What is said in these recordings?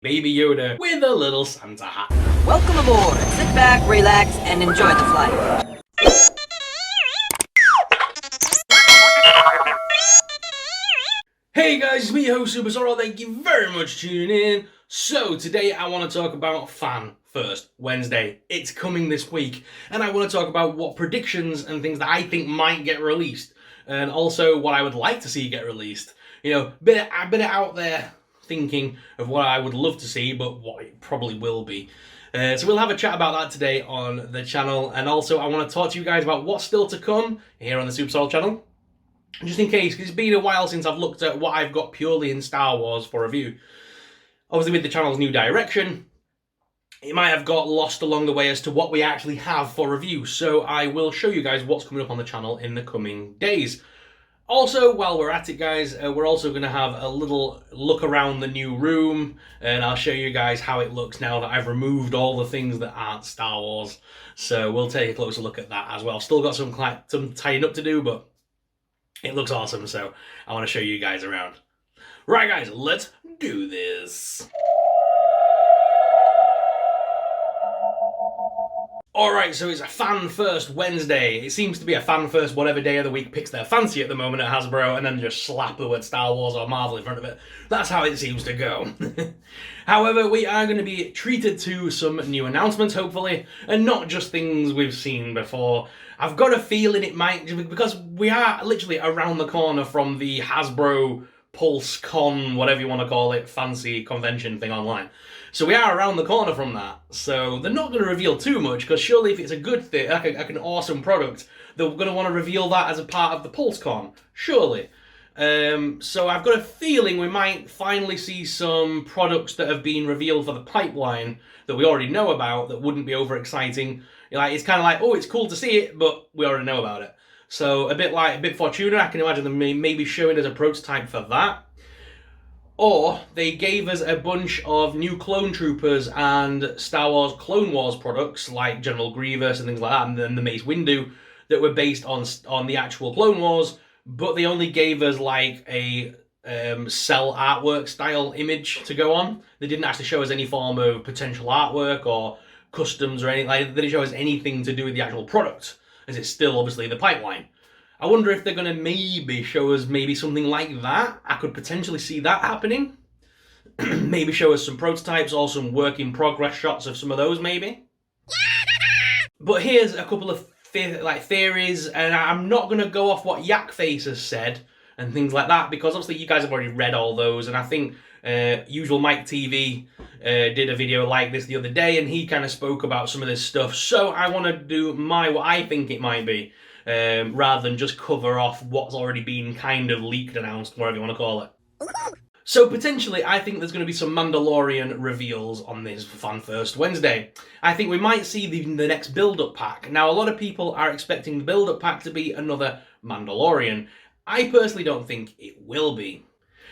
Baby Yoda with a little Santa hat. Welcome aboard. Sit back, relax, and enjoy the flight. Hey guys, it's me, your host Super Zorro. Thank you very much for tuning in. So today I want to talk about Fan First Wednesday. It's coming this week, and I want to talk about what predictions and things that I think might get released, and also what I would like to see get released. You know, bit out there thinking of what I would love to see, but what it probably will be. So we'll have a chat about that today on the channel, and also I want to talk to you guys about what's still to come here on the Super Soul channel. Just in case, because it's been a while since I've looked at what I've got purely in Star Wars for review. Obviously with the channel's new direction, it might have got lost along the way as to what we actually have for review, so I will show you guys what's coming up on the channel in the coming days. Also, while we're at it guys, we're also going to have a little look around the new room, and I'll show you guys how it looks now that I've removed all the things that aren't Star Wars. So we'll take a closer look at that as well. Still got some tying up to do, but it looks awesome, so I want to show you guys around. Right guys, let's do this. Alright, so it's a Fan First Wednesday. It seems to be a Fan First whatever day of the week picks their fancy at the moment at Hasbro, and then just slap the word Star Wars or Marvel in front of it. That's how it seems to go. However, we are going to be treated to some new announcements, hopefully, and not just things we've seen before. I've got a feeling it might, because we are literally around the corner from the Hasbro Pulse Con, whatever you want to call it, fancy convention thing online. So we are around the corner from that. So they're not going to reveal too much, because surely if it's a good thing, like an awesome product, they're going to want to reveal that as a part of the Pulse Con. Surely. So I've got a feeling we might finally see some products that have been revealed for the pipeline that we already know about that wouldn't be overexciting. Like, it's kind of like, oh, it's cool to see it, but we already know about it. So a bit Fortuna, I can imagine them maybe showing as a prototype for that. Or they gave us a bunch of new Clone Troopers and Star Wars Clone Wars products like General Grievous and things like that, and then the Mace Windu that were based on the actual Clone Wars, but they only gave us like a cell artwork style image to go on. They didn't actually show us any form of potential artwork or customs or anything. Like, they didn't show us anything to do with the actual product, as it's still obviously the pipeline. I wonder if they're going to maybe show us maybe something like that. I could potentially see that happening. Maybe show us some prototypes or some work in progress shots of some of those maybe. But here's a couple of theories, and I'm not going to go off what Yak Face has said and things like that, because obviously you guys have already read all those, and I think Usual Mike TV did a video like this the other day, and he kind of spoke about some of this stuff. So I want to do what I think it might be, rather than just cover off what's already been kind of leaked, announced, whatever you want to call it. So potentially, I think there's going to be some Mandalorian reveals on this Fan First Wednesday. I think we might see the next build-up pack. Now, a lot of people are expecting the build-up pack to be another Mandalorian. I personally don't think it will be.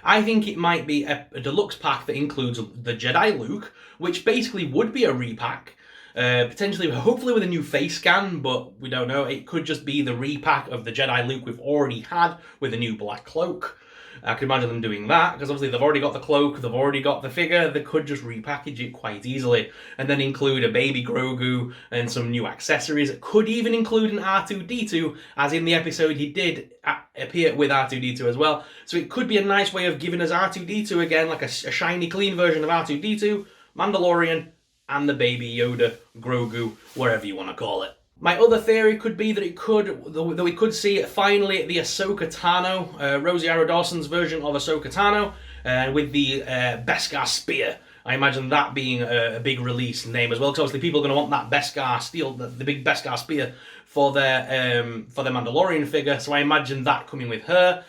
I think it might be a deluxe pack that includes the Jedi Luke, which basically would be a repack. Potentially, hopefully with a new face scan, but we don't know. It could just be the repack of the Jedi Luke we've already had with a new black cloak. I can imagine them doing that, because obviously they've already got the cloak, they've already got the figure, they could just repackage it quite easily, and then include a baby Grogu and some new accessories. It could even include an R2-D2, as in the episode he did appear with R2-D2 as well. So it could be a nice way of giving us R2-D2 again, like a shiny, clean version of R2-D2, Mandalorian, and the baby Yoda, Grogu, whatever you want to call it. My other theory could be that we could see finally the Ahsoka Tano, Rosario Dawson's version of Ahsoka Tano, with the Beskar Spear. I imagine that being a big release name as well, because obviously people are going to want that Beskar steel, the big Beskar Spear for their Mandalorian figure. So I imagine that coming with her.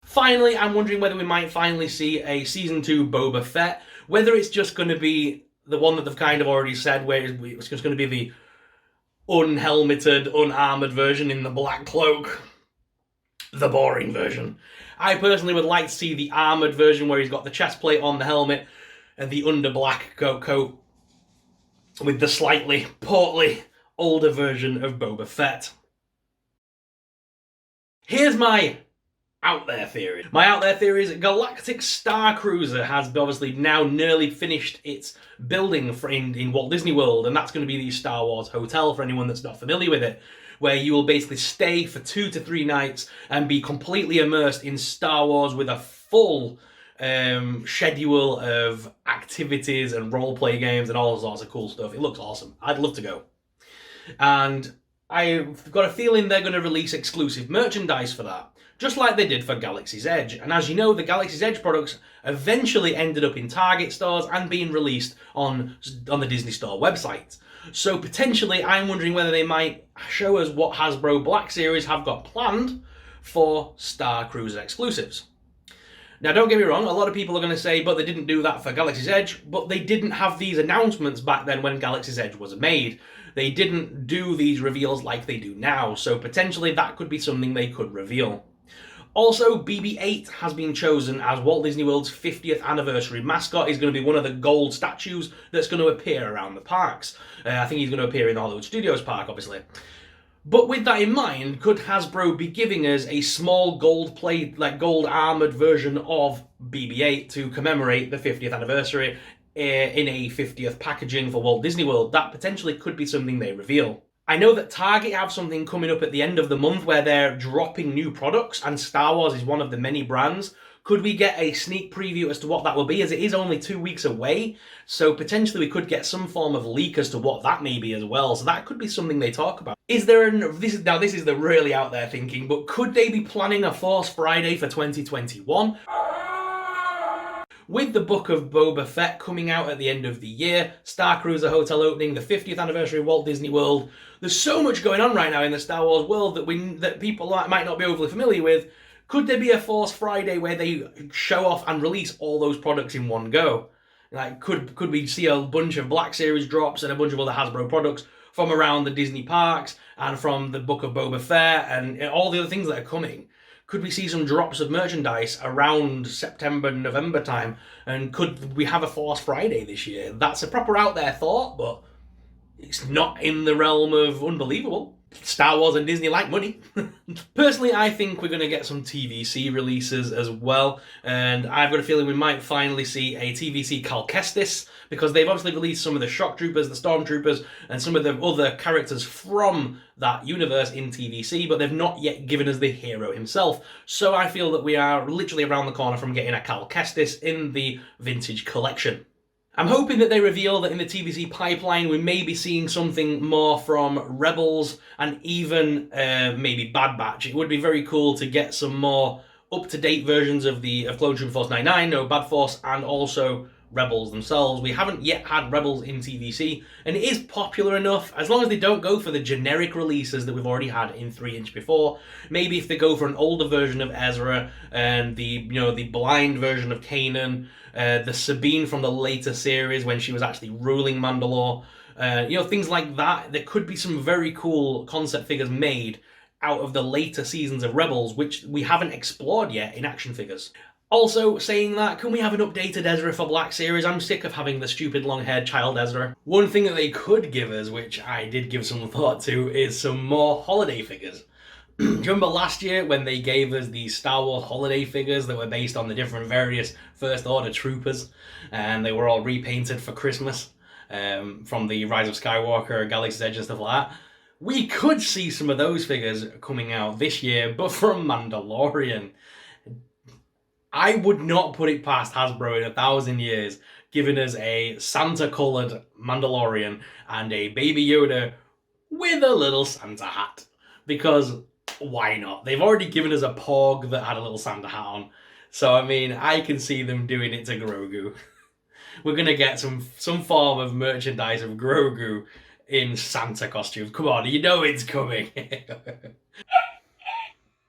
Finally, I'm wondering whether we might finally see a Season 2 Boba Fett, whether it's just going to be the one that they've kind of already said, where it's just going to be the unhelmeted, unarmored version in the black cloak. The boring version. I personally would like to see the armored version where he's got the chest plate on the helmet and the under black coat with the slightly portly older version of Boba Fett. Here's my out there theory. My out there theory is Galactic Star Cruiser has obviously now nearly finished its building in Walt Disney World, and that's going to be the Star Wars Hotel for anyone that's not familiar with it, where you will basically stay for 2 to 3 nights and be completely immersed in Star Wars with a full schedule of activities and role-play games and all sorts of cool stuff. It looks awesome. I'd love to go. And I've got a feeling they're going to release exclusive merchandise for that, just like they did for Galaxy's Edge. And as you know, the Galaxy's Edge products eventually ended up in Target stores and being released on the Disney Store website. So potentially, I'm wondering whether they might show us what Hasbro Black Series have got planned for Star Cruiser exclusives. Now, don't get me wrong, a lot of people are going to say, but they didn't do that for Galaxy's Edge, but they didn't have these announcements back then when Galaxy's Edge was made. They didn't do these reveals like they do now, so potentially that could be something they could reveal. Also, BB-8 has been chosen as Walt Disney World's 50th anniversary mascot. He's going to be one of the gold statues that's going to appear around the parks. I think he's going to appear in the Hollywood Studios park, obviously. But with that in mind, could Hasbro be giving us a small gold armoured version of BB-8 to commemorate the 50th anniversary in a 50th packaging for Walt Disney World? That potentially could be something they reveal. I know that Target have something coming up at the end of the month where they're dropping new products, and Star Wars is one of the many brands. Could we get a sneak preview as to what that will be, as it is only 2 weeks away? So potentially we could get some form of leak as to what that may be as well. So that could be something they talk about. This is the really out there thinking, but could they be planning a Force Friday for 2021? With the Book of Boba Fett coming out at the end of the year, Star Cruiser Hotel opening, the 50th anniversary of Walt Disney World, there's so much going on right now in the Star Wars world that people might not be overly familiar with. Could there be a Force Friday where they show off and release all those products in one go? Like, could we see a bunch of Black Series drops and a bunch of other Hasbro products from around the Disney parks and from the Book of Boba Fett and all the other things that are coming? Could we see some drops of merchandise around September, November time? And could we have a Force Friday this year? That's a proper out there thought, but it's not in the realm of unbelievable. Star Wars and Disney like money. Personally, I think we're going to get some TVC releases as well, and I've got a feeling we might finally see a TVC Cal Kestis, because they've obviously released some of the Shock Troopers, the Stormtroopers, and some of the other characters from that universe in TVC, but they've not yet given us the hero himself. So I feel that we are literally around the corner from getting a Cal Kestis in the Vintage Collection. I'm hoping that they reveal that in the TVC pipeline we may be seeing something more from Rebels and even maybe Bad Batch. It would be very cool to get some more up-to-date versions of Clone Trooper Force 99, no Bad Force, and also Rebels themselves. We haven't yet had Rebels in TVC, and it is popular enough, as long as they don't go for the generic releases that we've already had in 3-inch before. Maybe if they go for an older version of Ezra and the blind version of Kanan, the Sabine from the later series when she was actually ruling Mandalore, things like that. There could be some very cool concept figures made out of the later seasons of Rebels, which we haven't explored yet in action figures. Also, saying that, can we have an updated Ezra for Black Series? I'm sick of having the stupid long-haired child Ezra. One thing that they could give us, which I did give some thought to, is some more holiday figures. Do you remember last year when they gave us the Star Wars holiday figures that were based on the different various First Order troopers, and they were all repainted for Christmas from the Rise of Skywalker, Galaxy's Edge and stuff like that? We could see some of those figures coming out this year, but from Mandalorian. I would not put it past Hasbro in 1,000 years giving us a Santa-coloured Mandalorian and a Baby Yoda with a little Santa hat. Because why not? They've already given us a Porg that had a little Santa hat on. So, I mean, I can see them doing it to Grogu. We're going to get some form of merchandise of Grogu in Santa costume. Come on, you know it's coming.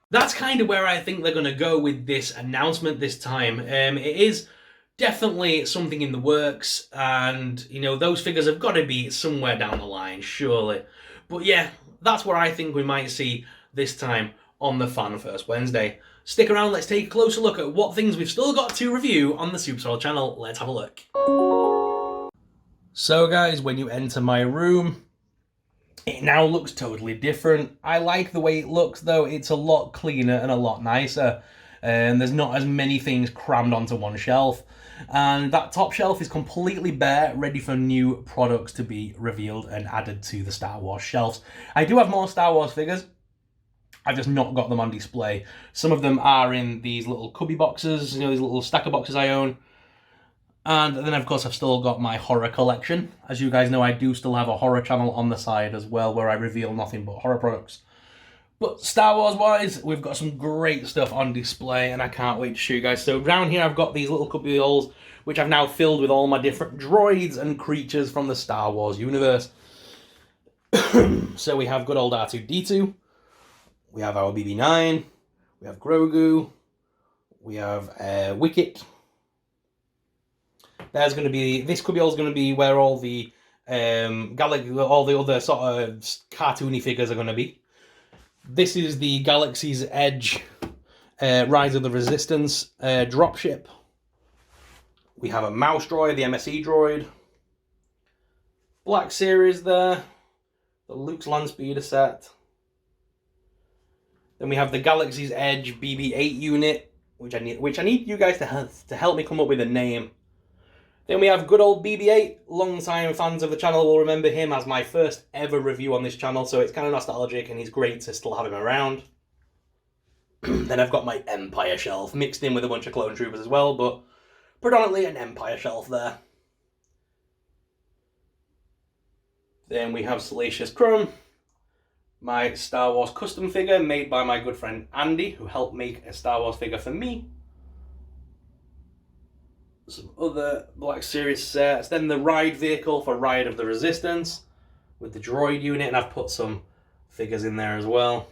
That's kind of where I think they're going to go with this announcement this time. It is definitely something in the works, and, those figures have got to be somewhere down the line, surely. But yeah, that's where I think we might see this time on the Fan First Wednesday. Stick around, let's take a closer look at what things we've still got to review on the Superstore channel. Let's have a look. So guys, when you enter my room, it now looks totally different. I like the way it looks though. It's a lot cleaner and a lot nicer. and there's not as many things crammed onto one shelf. And that top shelf is completely bare, ready for new products to be revealed and added to the Star Wars shelves. I do have more Star Wars figures. I've just not got them on display. Some of them are in these little cubby boxes, you know, these little stacker boxes I own. And then, of course, I've still got my horror collection. As you guys know, I do still have a horror channel on the side as well, where I reveal nothing but horror products. But Star Wars-wise, we've got some great stuff on display, and I can't wait to show you guys. So down here, I've got these little cubby holes, which I've now filled with all my different droids and creatures from the Star Wars universe. So we have good old R2-D2. We have our BB-9. We have Grogu. We have Wicket. There's going to be, this cubbyhole is going to be where all the all the other sort of cartoony figures are going to be. This is the Galaxy's Edge Rise of the Resistance dropship. We have a mouse droid, the MSE droid. Black Series there. The Luke's Landspeeder set. Then we have the Galaxy's Edge BB-8 unit, which I need you guys to help me come up with a name. Then we have good old BB-8. Long-time fans of the channel will remember him as my first ever review on this channel, so it's kind of nostalgic and he's great to still have him around. Then I've got my Empire shelf, mixed in with a bunch of clone troopers as well, but predominantly an Empire shelf there. Then we have Salacious Crumb, my Star Wars custom figure made by my good friend Andy, who helped make a Star Wars figure for me. Some other Black Series sets. Then the ride vehicle for Ride of the Resistance with the droid unit, and I've put some figures in there as well.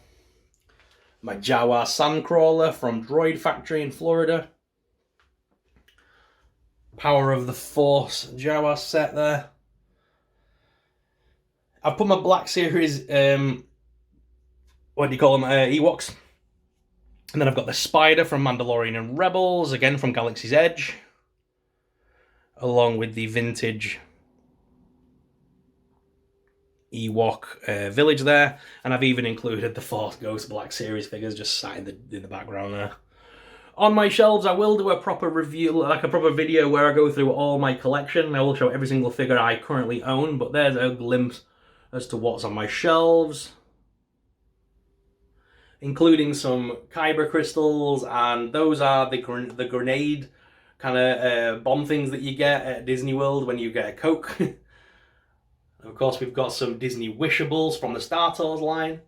My Jawa Sandcrawler from Droid Factory in Florida. Power of the Force Jawa set there. I've put my Black Series, what do you call them, Ewoks. And then I've got the Spider from Mandalorian and Rebels, again from Galaxy's Edge. Along with the vintage Ewok village there. And I've even included the Force Ghost Black Series figures just sat in the background there. On my shelves, I will do a proper review, like a proper video where I go through all my collection. I will show every single figure I currently own, but there's a glimpse as to what's on my shelves. Including some Kyber crystals, and those are the grenade kind of bomb things that you get at Disney World when you get a Coke. Of course, we've got some Disney Wishables from the Star Tours line.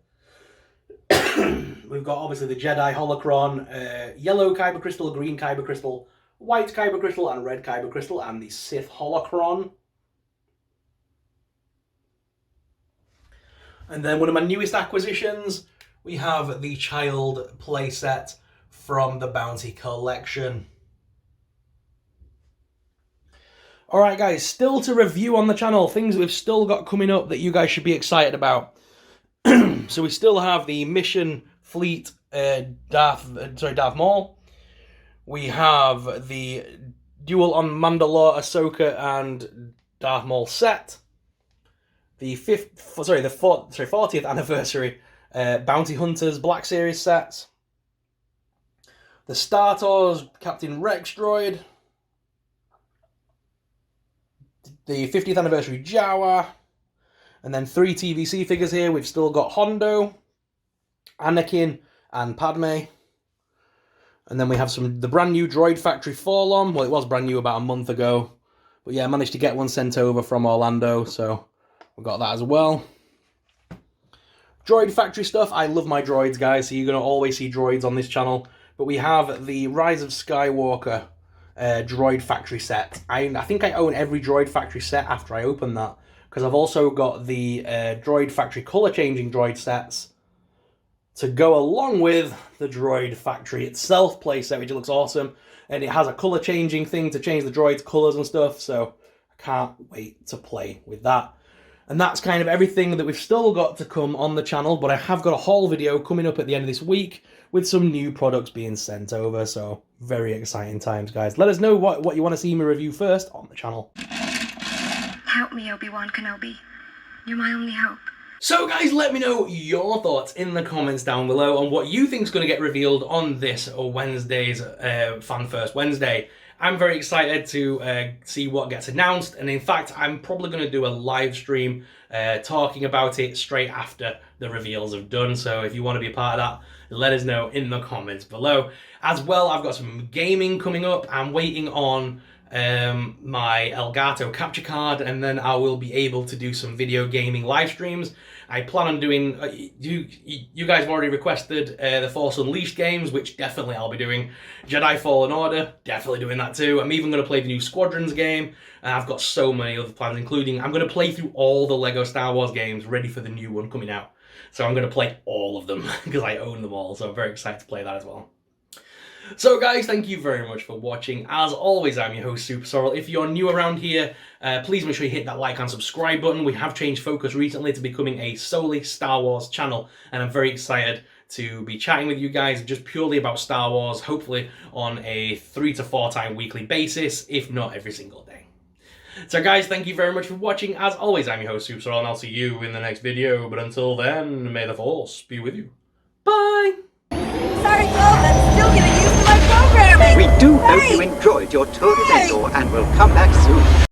We've got obviously the Jedi Holocron, yellow Kyber Crystal, green Kyber Crystal, white Kyber Crystal, and red Kyber Crystal, and the Sith Holocron. And then one of my newest acquisitions, we have the child playset from the Bounty Collection. Alright guys, still to review on the channel, things we've still got coming up that you guys should be excited about. So we still have the Mission Fleet Darth Maul. We have the Duel on Mandalore, Ahsoka and Darth Maul set. The 40th anniversary Bounty Hunters Black Series sets. The Star Tours Captain Rex droid. The 50th anniversary Jawa, and then 3 TVC figures here. We've still got Hondo, Anakin, and Padme. And then we have the brand new Droid Factory Forlom. Well, it was brand new about a month ago. But yeah, I managed to get one sent over from Orlando, so we got that as well. Droid Factory stuff. I love my droids, guys, so you're going to always see droids on this channel. But we have the Rise of Skywalker Droid Factory set. I think I own every Droid Factory set after I open that, because I've also got the Droid Factory color changing droid sets to go along with the Droid Factory itself playset, which looks awesome, and it has a color changing thing to change the droids' colors and stuff, so I can't wait to play with that. And that's kind of everything that we've still got to come on the channel, but I have got a haul video coming up at the end of this week with some new products being sent over, so very exciting times, guys. Let us know what you want to see me review first on the channel. Help me, Obi-Wan Kenobi. You're my only hope. So guys, let me know your thoughts in the comments down below on what you think is going to get revealed on this Wednesday's Fan First Wednesday. I'm very excited to see what gets announced, and in fact, I'm probably going to do a live stream talking about it straight after the reveals have done. So if you want to be a part of that, let us know in the comments below. As well, I've got some gaming coming up. I'm waiting on my Elgato capture card, and then I will be able to do some video gaming live streams. I plan on doing, you guys have already requested the Force Unleashed games, which definitely I'll be doing. Jedi Fallen Order, definitely doing that too. I'm even going to play the new Squadrons game, and I've got so many other plans, including I'm going to play through all the Lego Star Wars games ready for the new one coming out. So I'm going to play all of them because I own them all, so I'm very excited to play that as well. So guys, thank you very much for watching. As always, I'm your host, Super Sorrel. If you're new around here, please make sure you hit that like and subscribe button. We have changed focus recently to becoming a solely Star Wars channel, and I'm very excited to be chatting with you guys just purely about Star Wars, hopefully on a 3 to 4 time weekly basis, if not every single day. So guys, thank you very much for watching. As always, I'm your host, Super Sorrel, and I'll see you in the next video. But until then, may the Force be with you. Bye! Sorry, Clove, I'm still getting used to my programming. We do hope you enjoyed your tour of Endor and will come back soon.